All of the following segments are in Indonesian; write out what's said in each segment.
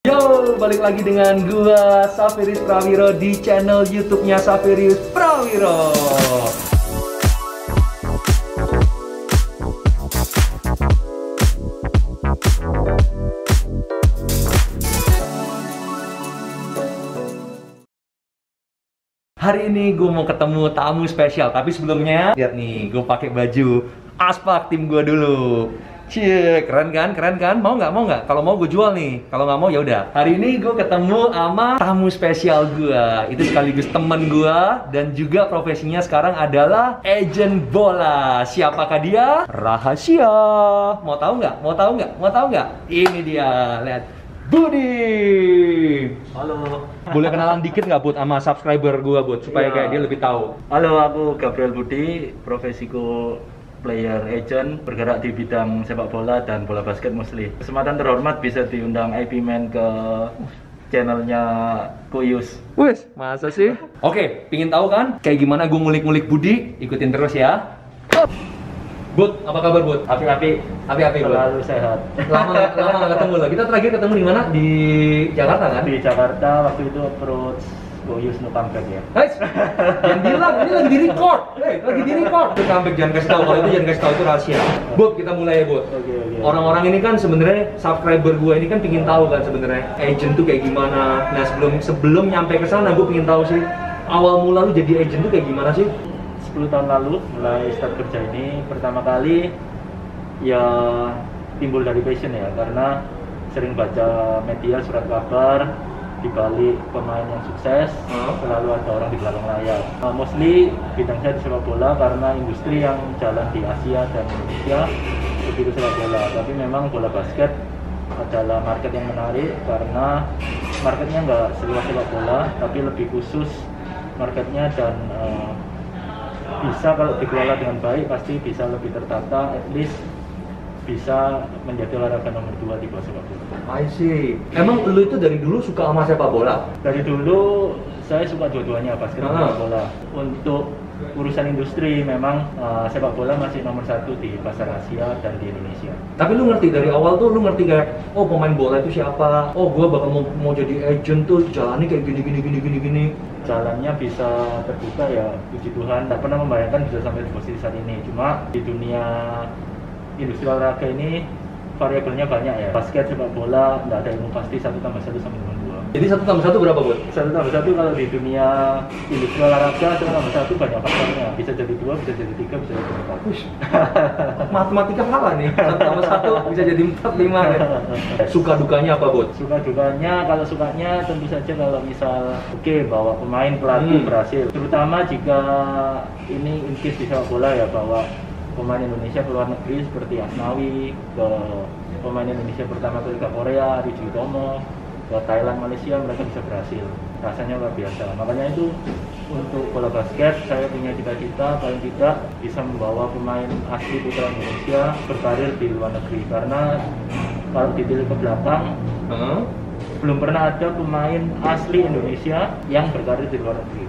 Yo, balik lagi dengan gua Saferius Prawiro di channel YouTube-nya Saferius Prawiro. Hari ini gue mau ketemu tamu spesial, tapi sebelumnya lihat nih, gue pakai baju Aspak tim gue dulu. Cie, keren kan? Keren kan? Mau nggak? Kalau mau gue jual nih. Kalau nggak mau ya udah. Hari ini gue ketemu sama tamu spesial gue. Itu sekaligus temen gue dan juga profesinya sekarang adalah agent bola. Siapakah dia? Rahasia. Mau tahu nggak? Ini dia. Lihat. Budi. Halo. Boleh kenalan dikit nggak Bud sama subscriber gue Bud supaya Iya. kayak dia lebih tahu. Halo, aku Gabriel Budi, profesiku player agent, bergerak di bidang sepak bola dan bola basket mostly. Kesempatan terhormat bisa diundang IP Man ke channelnya Kuyus. Wes, masa sih? Oke, pingin tahu kan kayak gimana gue ngulik-ngulik Budi? Ikutin terus ya. Bud, apa kabar Bud? Api-api, Bud. selalu sehat. Lama nggak ketemu loh. Kita terakhir ketemu di mana? Di Jakarta kan? Di Jakarta waktu itu approach Kuyus no comeback ya. Guys, jangan bilang ini lagi di record. Lagi di record. Itu comeback jangan kasih tahu. Kalau itu jangan kasih tahu, itu rahasia. Bud, kita mulai ya Bud. Oke. Orang-orang ini kan sebenarnya subscriber gue ini kan pingin tahu kan sebenarnya agent tuh kayak gimana. Nah sebelum nyampe ke sana gue pingin tahu sih awal mula lu jadi agent tuh kayak gimana sih? 10 tahun lalu mulai start kerja ini, pertama kali ya timbul dari passion ya, karena sering baca media, surat kabar, di balik pemain yang sukses selalu ada orang di belakang layar. Mostly bidang saya di sepak bola karena industri yang jalan di Asia dan Indonesia begitu sepak bola, tapi memang bola basket adalah market yang menarik karena marketnya nggak seluas sepak bola, tapi lebih khusus marketnya dan bisa kalau dikelola dengan baik pasti bisa lebih tertata, at least bisa menjadi olahraga nomor 2 di bawah sepak bola. I see. Emang lu itu dari dulu suka sama sepak bola? Dari dulu saya suka dua-duanya, basket dan sepak bola. Untuk urusan industri memang sepak bola masih nomor 1 di pasar Asia dan di Indonesia. Tapi lu ngerti dari awal tuh, lu ngerti kayak, oh pemain bola itu siapa? Oh gua bakal mau jadi agent tuh, jalannya kayak gini. Jalannya bisa terbuka ya, puji Tuhan. Tak pernah membayangkan bisa sampai di posisi saat ini. Cuma di dunia industri olahraga ini variabelnya banyak ya. Basket, sepak bola, nggak ada ilmu pasti 1+1 sama dengan 2. Jadi 1+1 berapa Bud? 1+1 kalau di dunia industri olahraga 1+1 banyak faktornya. Bisa jadi 2, bisa jadi 3, bisa jadi 4. Matematika kalah nih. 1+1 bisa jadi 4, 5 ya. Suka dukanya apa Bud? Suka dukanya, kalau sukanya tentu saja kalau misal bawa pemain pelatih berhasil, terutama jika ini in case di sepak bola ya, bawa pemain Indonesia ke luar negeri seperti Asnawi, ke pemain Indonesia pertama ke Liga Korea, Ryuji Utomo, ke Thailand, Malaysia, mereka bisa berhasil. Rasanya luar biasa. Makanya itu untuk bola basket saya punya cita-cita paling tidak bisa membawa pemain asli putra Indonesia berkarir di luar negeri, karena kalau ditilik ke belakang belum pernah ada pemain asli Indonesia yang berkarir di luar negeri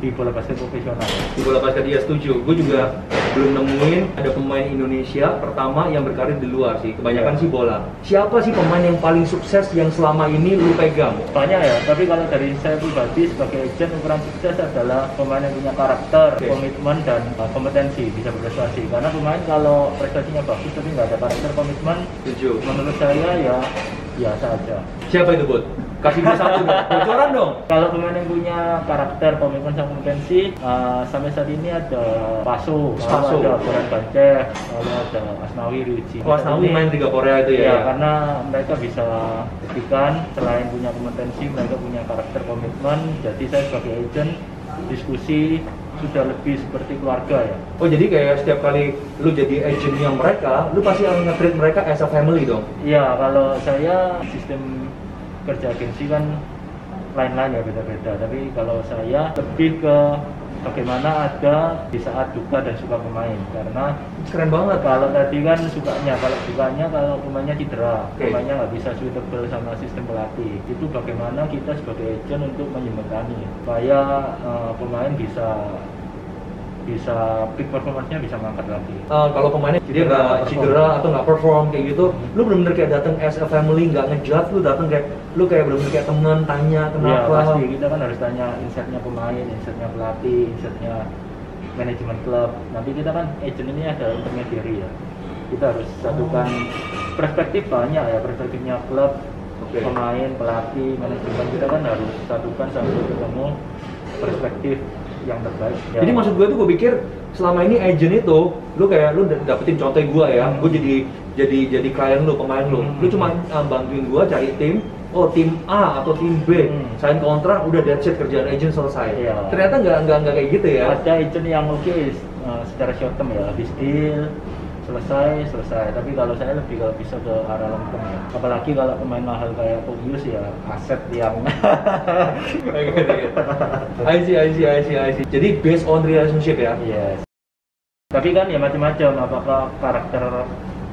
di bola basket profesional. Di bola basket dia setuju. Gue juga belum nemuin ada pemain Indonesia pertama yang berkarir di luar sih. Kebanyakan sih bola. Siapa sih pemain yang paling sukses yang selama ini lu pegang? Banyak ya, tapi kalau dari saya pribadi sebagai agent, ukuran sukses adalah pemain yang punya karakter, komitmen dan kompetensi, bisa berprestasi. Karena pemain kalau prestasinya bagus tapi nggak ada karakter, komitmen, Setuju. menurut saya ya biasa aja. Siapa itu Bud? Kasih gue satu dong. Bocoran dong. Kalau pemain yang punya karakter, komitmen, sama kompetensi, sampai saat ini ada Paso, ada Boran Banceh, lalu ada Asnawi, Ryuji. Oh, Asnawi main Liga Korea itu ya? Ya, karena mereka bisa buktikan selain punya kompetensi, mereka punya karakter, komitmen. Jadi saya sebagai agent diskusi sudah lebih seperti keluarga ya. Oh jadi kayak setiap kali lu jadi agentnya mereka, lu pasti akan nge-treat mereka as a family dong? Iya, kalau saya sistem kerja agensi kan lain-lain ya, beda-beda. Tapi kalau saya lebih ke bagaimana ada di saat duka dan suka pemain, karena keren banget. Kalau tadi kan sukanya, kalau dukanya kalau pemainnya cedera, pemainnya nggak bisa suitable sama sistem pelatih, itu bagaimana kita sebagai agent untuk menjembatani supaya pemain bisa bisa peak performance-nya bisa mengangkat lagi. Kalau pemainnya dia nggak cedera atau nggak perform kayak gitu, lu bener-bener kayak datang as a family, nggak ngejudge, lu datang kayak lu kayak bener-bener kayak temen, tanya Ya kenapa. pasti kita kan harus tanya insight-nya pemain, insight-nya pelatih, insight-nya manajemen klub. Nanti kita kan agent ini ada intermediary ya. Kita harus satukan perspektif banyak ya, perspektifnya klub, pemain, pelatih, manajemen, kita kan harus satukan sampai ketemu perspektif yang terbaik. Ya. Jadi maksud gue tuh gue pikir selama ini agent itu lu kayak lu dapetin contoh gue ya, gue jadi klien lu, pemain lu. Lu cuma bantuin gue cari tim, oh tim A atau tim B, sign kontrak, udah that's it, kerjaan agent selesai. Iya. Ternyata nggak kayak gitu ya. Ada agent yang oke secara short term ya, habis deal selesai. Tapi kalau saya lebih kalau bisa ke arah long term ya. Apalagi kalau pemain mahal kayak Pogius ya, aset yang I see. Jadi based on relationship ya. yes. Tapi kan ya macam-macam, apakah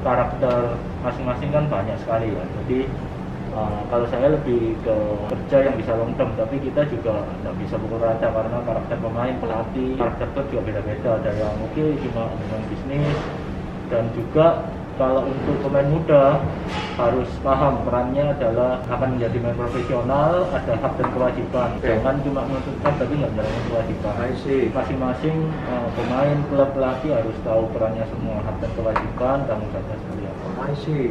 karakter masing-masing kan banyak sekali ya. Jadi kalau saya lebih ke kerja yang bisa long term, tapi kita juga nggak bisa pukul rata karena karakter pemain, pelatih, karakter klub juga beda-beda. Ada yang oke cuma main bisnis, dan juga kalau untuk pemain muda harus paham perannya adalah akan menjadi pemain profesional, ada hak dan kewajiban. Jangan cuma menuntut hak tapi nggak menjalankan kewajiban. I see. Masing-masing pemain, klub, pelatih harus tahu perannya semua, hak dan kewajiban, tanggung jawabnya seperti apa. I see.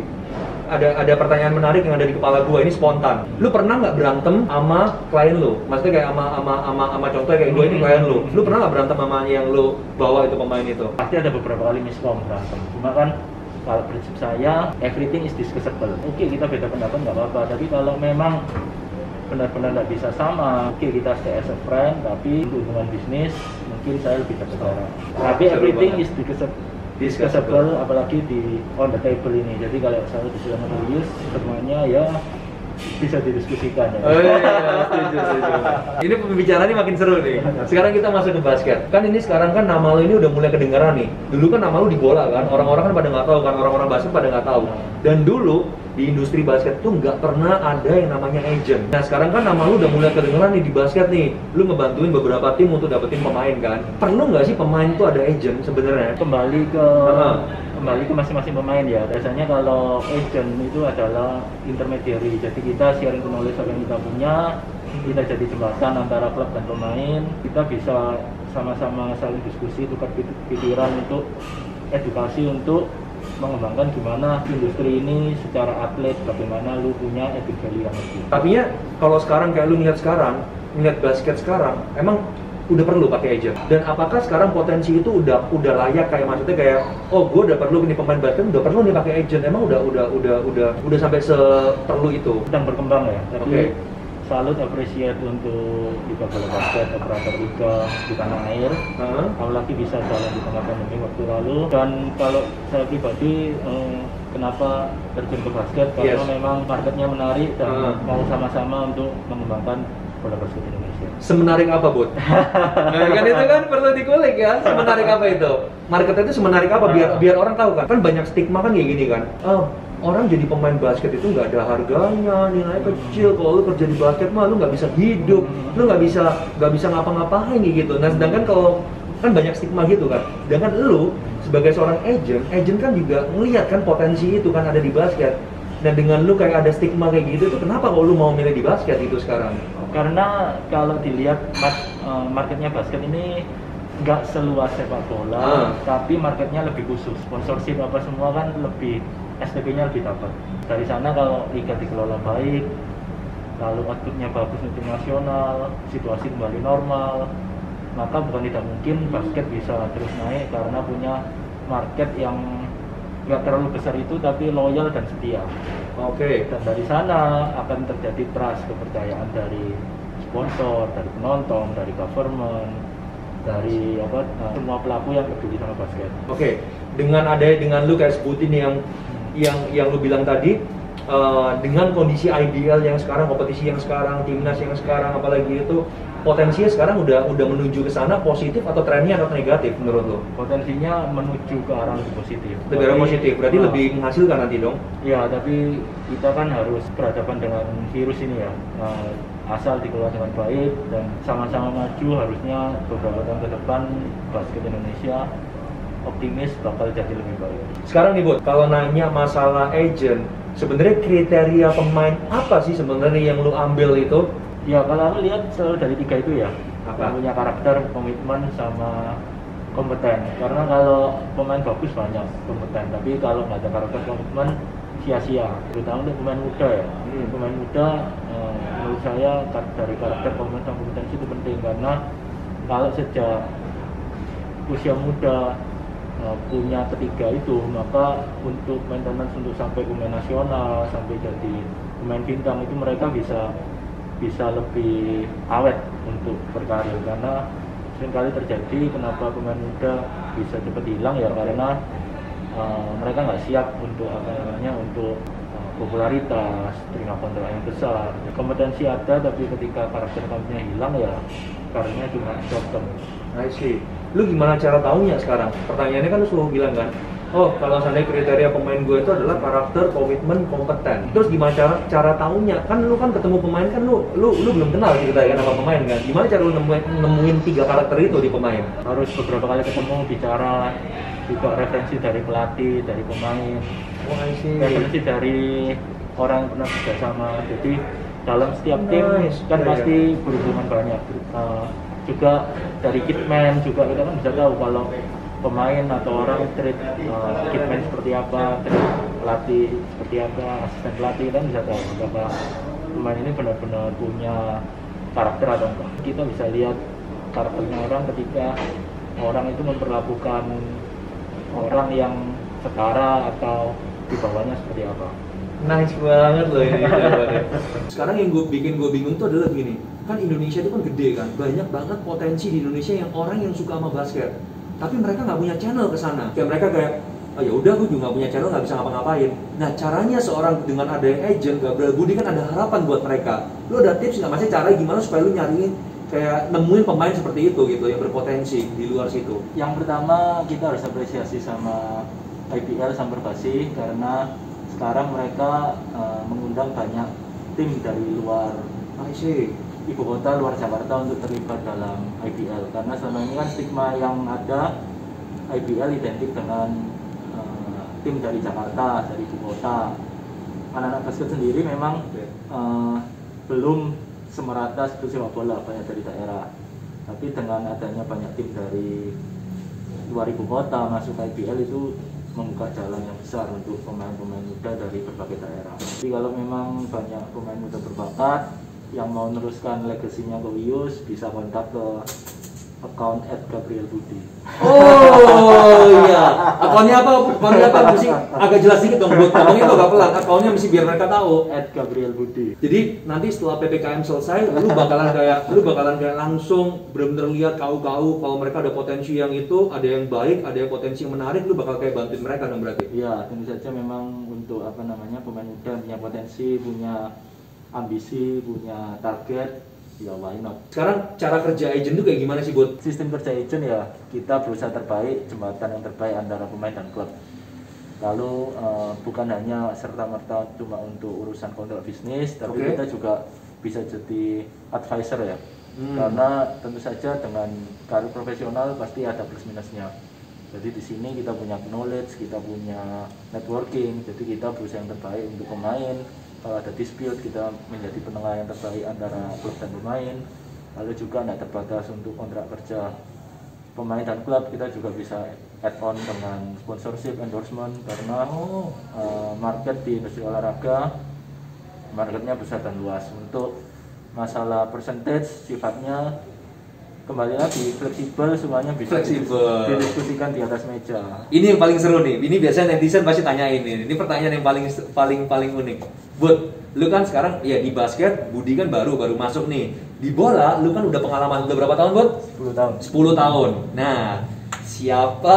Ada pertanyaan menarik yang ada di kepala gue, ini spontan. Lu pernah nggak berantem sama klien lu? Maksudnya kayak sama contohnya kayak gue ini klien lu. Lu pernah nggak berantem sama yang lu bawa itu pemain itu? Pasti ada beberapa kali miskom berantem. Cuma kan kalau prinsip saya, everything is discussable. Oke, kita beda pendapat nggak apa-apa. Tapi kalau memang benar-benar nggak bisa sama, oke kita stay as a friend. Tapi untuk hubungan bisnis, mungkin saya lebih terpesona. Tapi everything is discussable, apalagi di on the table ini. Jadi kalau saya disuruh menulis, semuanya ya bisa didiskusikan ya. Setuju. Ini pembicaraannya makin seru nih. Sekarang kita masuk ke basket. Kan ini sekarang kan nama lu ini udah mulai kedengaran nih. Dulu kan nama lu di bola kan, orang-orang kan pada nggak tahu kan, orang-orang basket pada nggak tahu. Dan dulu di industri basket tuh nggak pernah ada yang namanya agent. Nah sekarang kan nama lu udah mulai kedengaran nih di basket nih. Lu ngebantuin beberapa tim untuk dapetin pemain kan. Perlu nggak sih pemain tuh ada agent sebenarnya? Kembali ke masing-masing pemain ya. Biasanya kalau agent itu adalah intermediary. Jadi kita sharing knowledge apa yang kita punya, kita jadi jembatan antara klub dan pemain. Kita bisa sama-sama saling diskusi, tukar pikiran untuk edukasi untuk mengembangkan gimana industri ini secara atlet, bagaimana lu punya epic value yang lebih. Tapi ya kalau sekarang kayak lu ngeliat basket sekarang, emang udah perlu pakai agent. Dan apakah sekarang potensi itu udah layak, kayak maksudnya kayak oh gue udah perlu nih pemain basket, udah perlu nih pakai agent. Emang udah sampai seperlu itu. Sedang berkembang ya. Tapi Oke. salut appreciate untuk Liga Bola Basket, operator liga di tanah air. Apalagi bisa jalan di tengah pandemi waktu lalu. Dan kalau saya pribadi kenapa terjun ke basket, karena memang marketnya menarik dan mau sama-sama untuk mengembangkan bola basket Indonesia. Semenarik apa, Bud? Nah, kan itu kan perlu dikulik ya. Semenarik apa itu? Marketnya itu semenarik apa? Biar orang tahu kan. Kan banyak stigma kan kayak gini kan. Orang jadi pemain basket itu nggak ada harganya, nilai kecil. Kalau lu kerja di basket mah lu nggak bisa hidup, lu nggak bisa ngapa-ngapain gitu. Nah, sedangkan kalau kan banyak stigma gitu kan. Sedangkan lu sebagai seorang agent kan juga ngelihat kan potensi itu kan ada di basket. Nah, dengan lu kayak ada stigma kayak gitu, itu kenapa kalau lu mau milih di basket itu sekarang? Karena kalau dilihat marketnya basket ini nggak seluas sepak bola, tapi marketnya lebih khusus. Sponsorship apa semua kan lebih STP-nya lebih dapat. Dari sana kalau liga dikelola baik, lalu outputnya bagus untuk nasional, situasi kembali normal, maka bukan tidak mungkin basket bisa terus naik karena punya market yang nggak terlalu besar itu tapi loyal dan setia. Oke. Dan dari sana akan terjadi trust, kepercayaan dari sponsor, dari penonton, dari government, dari semua pelaku yang peduli sama basket. Oke. Dengan lu kayak sebutin yang lu bilang tadi, dengan kondisi IBL yang sekarang, kompetisi yang sekarang, timnas yang sekarang, apalagi itu potensinya sekarang udah menuju ke sana, positif atau trennya atau negatif menurut lo? Potensinya menuju ke arah lebih positif. Lebih arah positif, berarti lebih menghasilkan nanti dong? Ya, tapi kita kan harus berhadapan dengan virus ini ya. Asal dikelola dengan baik dan sama-sama maju, harusnya beberapa tahun ke depan basket Indonesia optimis bakal jadi lebih baik. Sekarang nih Bud, kalau nanya masalah agent, sebenarnya kriteria pemain apa sih sebenarnya yang lu ambil itu? Ya, kalau aku lihat selalu dari 3 itu ya. Apa? Punya karakter, komitmen, sama kompeten. Karena kalau pemain bagus banyak kompeten, tapi kalau nggak ada karakter, komitmen, sia-sia. Terutama untuk pemain muda ya. Pemain muda menurut saya dari karakter, komitmen, sama kompetensi itu penting, karena kalau sejak usia muda punya ketiga itu, maka untuk maintenance untuk sampai pemain nasional, sampai jadi pemain bintang itu mereka bisa lebih awet untuk berkarir. Karena seringkali terjadi kenapa pemain muda bisa cepat hilang ya, karena mereka nggak siap untuk untuk popularitas, terima kontrak yang besar. Kompetensi ada, tapi ketika karakter kamunya hilang ya karirnya cuma short term. I see. Lu gimana cara taunya sekarang? Pertanyaannya kan lu selalu bilang kan, oh kalau seandainya kriteria pemain gue itu adalah karakter, komitmen, kompeten. Terus gimana cara taunya? Kan lu kan ketemu pemain kan lu belum kenal kita kan apa pemain kan? Gimana cara lu nemuin 3 karakter itu di pemain? Harus beberapa kali ketemu, bicara, juga referensi dari pelatih, dari pemain, referensi dari orang yang pernah bekerjasama. Jadi dalam setiap tim kan pasti berhubungan banyak. Juga dari kitman juga kita kan bisa tahu kalau pemain atau orang treat kitman seperti apa, treat pelatih seperti apa, asisten pelatih, kan bisa tahu apakah pemain ini benar-benar punya karakter atau enggak. Kita bisa lihat karakternya orang ketika orang itu memperlakukan orang yang setara atau di bawahnya seperti apa. Nice banget loh ini. Sekarang yang bikin gue bingung tuh adalah begini, kan Indonesia itu kan gede kan, banyak banget potensi di Indonesia yang orang yang suka sama basket, tapi mereka nggak punya channel ke sana. Kayak mereka kayak, oh ya udah, gue juga nggak punya channel, nggak bisa ngapa-ngapain. Nah caranya seorang dengan ada agent, Gabriel Budi kan ada harapan buat mereka. Lu ada tips nggak, maksudnya cara gimana supaya lu nyariin kayak nemuin pemain seperti itu gitu yang berpotensi di luar situ? Yang pertama kita harus apresiasi sama IBL Sambar Basi, karena sekarang mereka mengundang banyak tim dari luar ibu kota, luar Jakarta untuk terlibat dalam IBL. Karena selama ini kan stigma yang ada, IBL identik dengan tim dari Jakarta, dari ibu kota. Anak-anak basket sendiri memang belum semerata seperti sepak bola, banyak dari daerah. Tapi dengan adanya banyak tim dari luar ibu kota masuk IBL itu membuka jalan yang besar untuk pemain-pemain muda dari berbagai daerah. Jadi kalau memang banyak pemain muda berbakat yang mau meneruskan legasinya ke Wius, bisa kontak ke account @GabrielBudi. Oh iya, akunnya apa? Mesti agak jelas dikit dong, buat ngomongin tuh agak pelan. Akunnya mesti biar mereka tahu @GabrielBudi. Jadi nanti setelah PPKM selesai, lu bakalan kayak langsung benar-benar lihat kau kalau mereka ada potensi yang itu, ada yang baik, ada yang potensi yang menarik, lu bakal kayak bantuin mereka dong berarti. Iya, tentu saja memang untuk pemain muda punya potensi, punya ambisi, punya target. Ya, why not? Sekarang cara kerja agent itu kayak gimana sih, Bud? Sistem kerja agent ya, kita berusaha terbaik, jembatan yang terbaik antara pemain dan klub. Lalu bukan hanya serta-merta cuma untuk urusan kontrak bisnis, tapi kita juga bisa jadi advisor ya. Karena tentu saja dengan karir profesional pasti ada plus minusnya. Jadi di sini kita punya knowledge, kita punya networking, jadi kita berusaha yang terbaik untuk pemain. Kalau ada dispute, kita menjadi penengah yang terbaik antara klub dan pemain. Lalu juga tidak terbatas untuk kontrak kerja pemain dan klub, kita juga bisa add on dengan sponsorship, endorsement, karena market di industri olahraga marketnya besar dan luas. Untuk masalah percentage sifatnya kembali lagi fleksibel, semuanya bisa didiskusikan di atas meja. Ini yang paling seru nih. Ini biasanya netizen pasti tanyain ini. Ini pertanyaan yang paling unik. Bud, lu kan sekarang ya di basket, Budi kan baru masuk nih. Di bola, lu kan udah pengalaman udah berapa tahun, Bud? 10 tahun. 10 tahun. Nah, siapa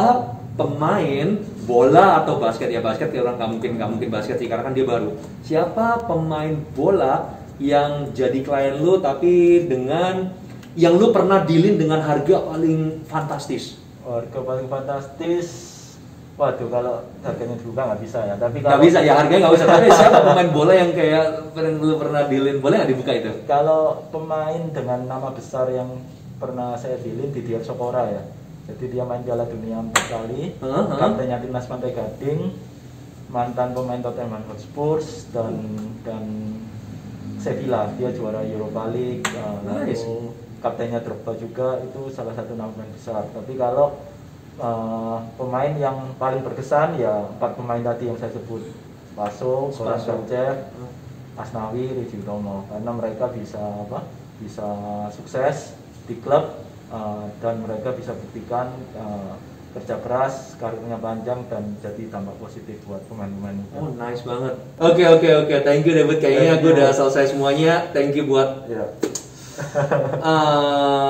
pemain bola atau basket, ya basket ya orang nggak mungkin basket sih karena kan dia baru. Siapa pemain bola yang jadi klien lu tapi dengan yang lu pernah dealin dengan harga paling fantastis? Harga paling fantastis, waduh kalau harganya dibuka nggak bisa ya. Tapi Nggak bisa ya, harganya nggak usah. Tapi siapa pemain bola yang kayak lu pernah dealin? Boleh nggak dibuka itu? Kalau pemain dengan nama besar yang pernah saya dealin Didier Sokora ya. Jadi dia main Piala Dunia 4 kali, kaptennya timnas Pantai Gading, mantan pemain Tottenham Hotspur dan Sevilla. Dia juara Europa League, Nice. lalu kaptennya Drogba juga, itu salah satu nama pemain besar. Tapi kalau pemain yang paling berkesan ya 4 pemain tadi yang saya sebut, Spaso, Goran Garcev, Asnawi, Riji Utomo, karena mereka bisa sukses di klub dan mereka bisa buktikan kerja keras, karirnya panjang dan jadi dampak positif buat pemain-pemain muda. Oh nice banget. Oke. Thank you David. Kayaknya gue udah selesai semuanya. Thank you buat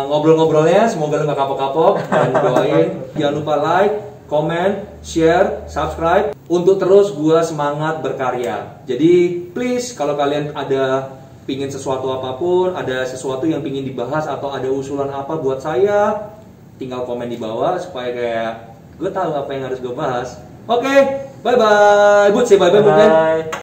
ngobrol-ngobrolnya. Semoga lu gak kapok-kapok dan doain. Jangan lupa like, comment, share, subscribe untuk terus gue semangat berkarya. Jadi please kalau kalian ada pingin sesuatu apapun, ada sesuatu yang pingin dibahas atau ada usulan apa buat saya, tinggal komen di bawah supaya kayak gue tahu apa yang harus gue bahas. Oke, bye bye. Bud, say bye bye mungkin.